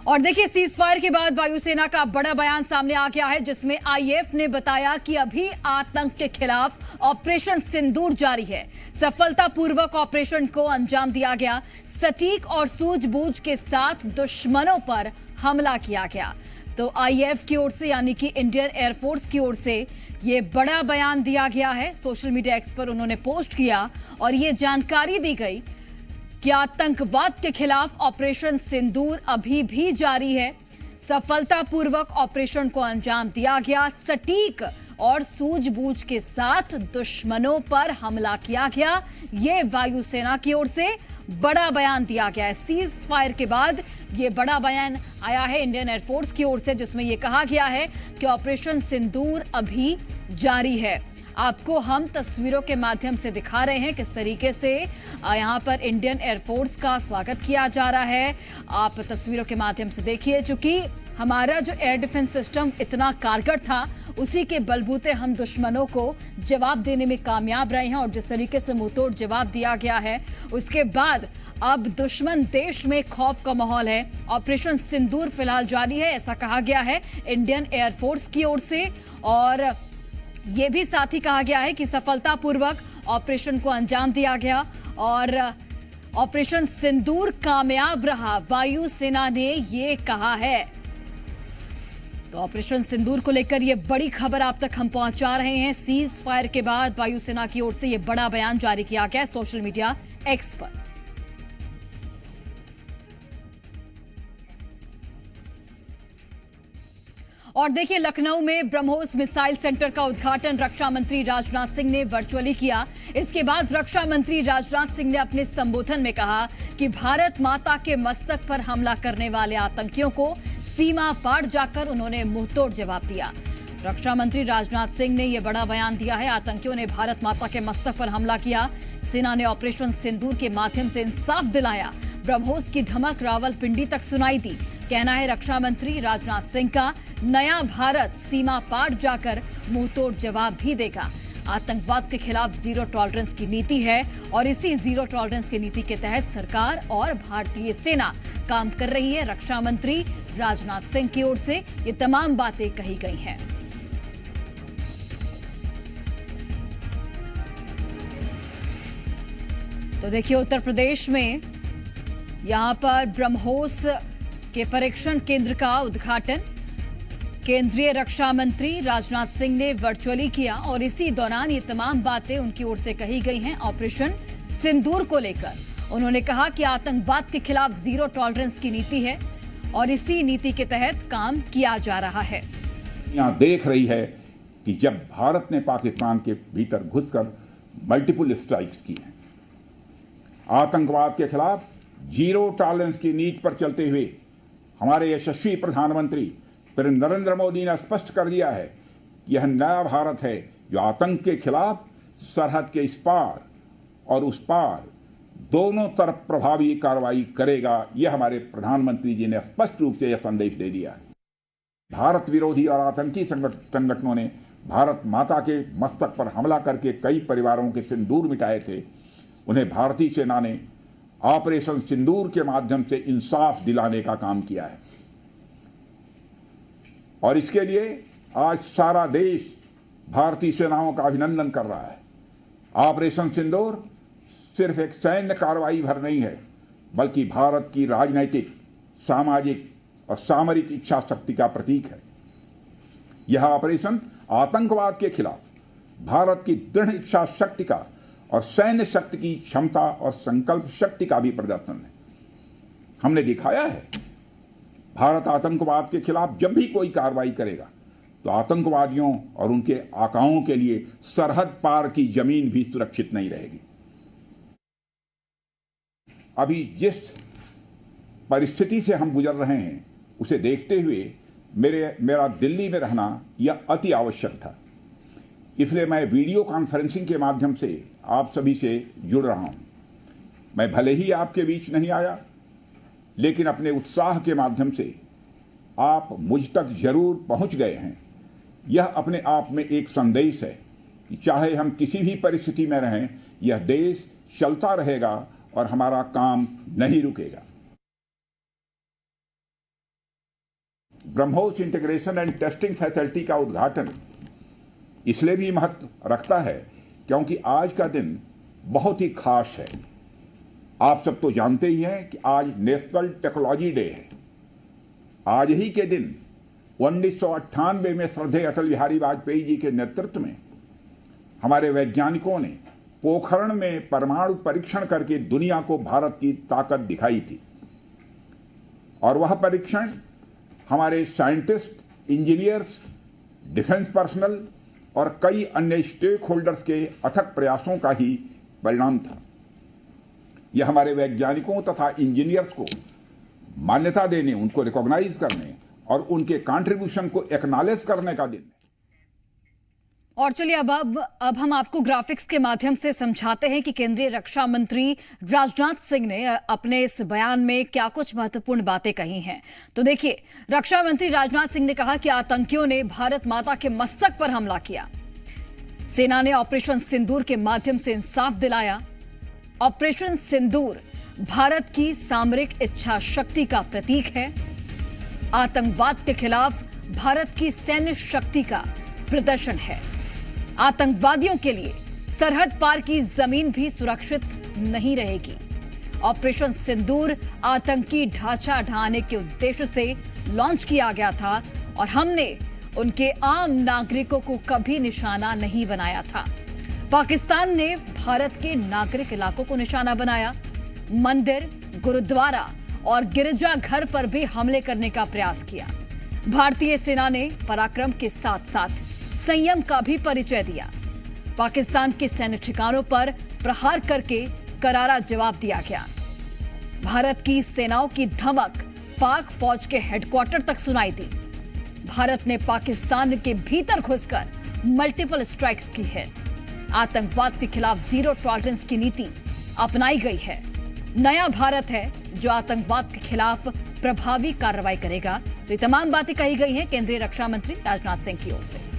और देखिए, cease fire के बाद वायुसेना का बड़ा बयान सामने आ गया है, जिसमें आईएएफ ने बताया कि अभी आतंक के खिलाफ ऑपरेशन सिंदूर जारी है। सफलतापूर्वक ऑपरेशन को अंजाम दिया गया। सटीक और सूझबूझ के साथ दुश्मनों पर हमला किया गया। तो आईएएफ की ओर से, यानी कि इंडियन एयरफोर्स की ओर से ये बड़ा बयान दिया गया है। सोशल मीडिया एक्स पर उन्होंने पोस्ट किया और ये जानकारी दी गई कि आतंकवाद के खिलाफ ऑपरेशन सिंदूर अभी भी जारी है। सफलतापूर्वक ऑपरेशन को अंजाम दिया गया। सटीक और सूझबूझ के साथ दुश्मनों पर हमला किया गया। ये वायुसेना की ओर से बड़ा बयान दिया गया है। सीज फायर के बाद ये बड़ा बयान आया है इंडियन एयरफोर्स की ओर से, जिसमें यह कहा गया है कि ऑपरेशन सिंदूर अभी जारी है। आपको हम तस्वीरों के माध्यम से दिखा रहे हैं किस तरीके से यहां पर इंडियन एयरफोर्स का स्वागत किया जा रहा है। आप तस्वीरों के माध्यम से देखिए, चूंकि हमारा जो एयर डिफेंस सिस्टम इतना कारगर था, उसी के बलबूते हम दुश्मनों को जवाब देने में कामयाब रहे हैं। और जिस तरीके से मुंहतोड़ जवाब दिया गया है, उसके बाद अब दुश्मन देश में खौफ का माहौल है। ऑपरेशन सिंदूर फिलहाल जारी है, ऐसा कहा गया है इंडियन एयरफोर्स की ओर से। और यह भी साथ ही कहा गया है कि सफलतापूर्वक ऑपरेशन को अंजाम दिया गया और ऑपरेशन सिंदूर कामयाब रहा, वायुसेना ने यह कहा है। तो ऑपरेशन सिंदूर को लेकर यह बड़ी खबर आप तक हम पहुंचा रहे हैं। सीज फायर के बाद वायुसेना की ओर से यह बड़ा बयान जारी किया गया सोशल मीडिया एक्स पर। और देखिए, लखनऊ में ब्रह्मोस मिसाइल सेंटर का उद्घाटन रक्षा मंत्री राजनाथ सिंह ने वर्चुअली किया। इसके बाद रक्षा मंत्री राजनाथ सिंह ने अपने संबोधन में कहा कि भारत माता के मस्तक पर हमला करने वाले आतंकियों को सीमा पार जाकर उन्होंने मुंहतोड़ जवाब दिया। रक्षा मंत्री राजनाथ सिंह ने यह बड़ा बयान दिया है। आतंकियों ने भारत माता के मस्तक पर हमला किया। सेना ने ऑपरेशन सिंदूर के माध्यम से इंसाफ दिलाया। ब्रह्मोस की धमक रावलपिंडी तक सुनाई दी। कहना है रक्षा मंत्री राजनाथ सिंह का, नया भारत सीमा पार जाकर मुंहतोड़ जवाब भी देगा। आतंकवाद के खिलाफ जीरो टॉलरेंस की नीति है और इसी जीरो टॉलरेंस की नीति के तहत सरकार और भारतीय सेना काम कर रही है। रक्षा मंत्री राजनाथ सिंह की ओर से ये तमाम बातें कही गई हैं। तो देखिए, उत्तर प्रदेश में यहां पर ब्रह्मोस के परीक्षण केंद्र का उद्घाटन केंद्रीय रक्षा मंत्री राजनाथ सिंह ने वर्चुअली किया और इसी दौरान ये तमाम बातें उनकी ओर से कही गई हैं। ऑपरेशन सिंदूर को लेकर उन्होंने कहा कि आतंकवाद के खिलाफ जीरो टॉलरेंस की नीति है और इसी नीति के तहत काम किया जा रहा है। यहाँ देख रही है कि जब भारत ने पाकिस्तान के भीतर घुसकर मल्टीपल स्ट्राइक्स की हैं, आतंकवाद के खिलाफ जीरो टॉलरेंस की नीति पर चलते हुए हमारे यशस्वी प्रधानमंत्री नरेंद्र मोदी ने स्पष्ट कर दिया है कि यह नया भारत है जो आतंक के खिलाफ सरहद के इस पार और उस पार दोनों तरफ प्रभावी कार्रवाई करेगा। यह हमारे प्रधानमंत्री जी ने स्पष्ट रूप से यह संदेश दे दिया है। भारत विरोधी और आतंकी संगठनों ने भारत माता के मस्तक पर हमला करके कई परिवारों के सिंदूर मिटाए थे। उन्हें भारतीय सेना ने ऑपरेशन सिंदूर के माध्यम से इंसाफ दिलाने का काम किया है और इसके लिए आज सारा देश भारतीय सेनाओं का अभिनंदन कर रहा है। ऑपरेशन सिंदूर सिर्फ एक सैन्य कार्रवाई भर नहीं है, बल्कि भारत की राजनीतिक, सामाजिक और सामरिक इच्छा शक्ति का प्रतीक है। यह ऑपरेशन आतंकवाद के खिलाफ भारत की दृढ़ इच्छा शक्ति का और सैन्य शक्ति की क्षमता और संकल्प शक्ति का भी प्रदर्शन है। हमने दिखाया है, भारत आतंकवाद के खिलाफ जब भी कोई कार्रवाई करेगा तो आतंकवादियों और उनके आकाओं के लिए सरहद पार की जमीन भी सुरक्षित नहीं रहेगी। अभी जिस परिस्थिति से हम गुजर रहे हैं, उसे देखते हुए मेरा दिल्ली में रहना यह अति आवश्यक था। इसलिए मैं वीडियो कॉन्फ्रेंसिंग के माध्यम से आप सभी से जुड़ रहा हूं। मैं भले ही आपके बीच नहीं आया, लेकिन अपने उत्साह के माध्यम से आप मुझ तक जरूर पहुंच गए हैं। यह अपने आप में एक संदेश है कि चाहे हम किसी भी परिस्थिति में रहें, यह देश चलता रहेगा और हमारा काम नहीं रुकेगा। BrahMos integration and testing facility का उद्घाटन इसलिए भी महत्व रखता है क्योंकि आज का दिन बहुत ही खास है। आप सब तो जानते ही हैं कि आज नेशनल टेक्नोलॉजी डे है। आज ही के दिन 1998 में श्रद्धेय अटल बिहारी वाजपेयी जी के नेतृत्व में हमारे वैज्ञानिकों ने पोखरण में परमाणु परीक्षण करके दुनिया को भारत की ताकत दिखाई थी। और वह परीक्षण हमारे साइंटिस्ट, इंजीनियर्स, डिफेंस पर्सनल और कई अन्य स्टेक होल्डर्स के अथक प्रयासों का ही परिणाम था। यह हमारे वैज्ञानिकों तथा इंजीनियर्स को मान्यता देने, उनको रिकॉग्नाइज करने और उनके कंट्रीब्यूशन को एक्नॉलेज करने का दिन है। और चलिए अब हम आपको ग्राफिक्स के माध्यम से समझाते हैं कि केंद्रीय रक्षा मंत्री राजनाथ सिंह ने अपने इस बयान में क्या कुछ महत्वपूर्ण बातें कही हैं। तो देखिए, रक्षा मंत्री राजनाथ सिंह ने कहा कि आतंकियों ने भारत माता के मस्तक पर हमला किया। सेना ने ऑपरेशन सिंदूर के माध्यम से इंसाफ दिलाया। ऑपरेशन सिंदूर भारत की सामरिक इच्छा शक्ति का प्रतीक है। आतंकवाद के खिलाफ भारत की सैन्य शक्ति का प्रदर्शन है। आतंकवादियों के लिए सरहद पार की जमीन भी सुरक्षित नहीं रहेगी। ऑपरेशन सिंदूर आतंकी ढांचा ढाने के उद्देश्य से लॉन्च किया गया था और हमने उनके आम नागरिकों को कभी निशाना नहीं बनाया था। पाकिस्तान ने भारत के नागरिक इलाकों को निशाना बनाया। मंदिर, गुरुद्वारा और गिरजाघर पर भी हमले करने का प्रयास किया। भारतीय सेना ने पराक्रम के साथ साथ संयम का भी परिचय दिया। पाकिस्तान के सैन्य ठिकानों पर प्रहार करके करारा जवाब दिया गया। भारत की सेनाओं की धमक पाक फौज के हेडक्वार्टर तक सुनाई दी। भारत ने पाकिस्तान के भीतर घुसकर मल्टीपल स्ट्राइक्स की है। आतंकवाद के खिलाफ जीरो टॉलरेंस की नीति अपनाई गई है। नया भारत है जो आतंकवाद के खिलाफ प्रभावी कार्रवाई करेगा। तो ये तमाम बातें कही गई हैं केंद्रीय रक्षा मंत्री राजनाथ सिंह की ओर से।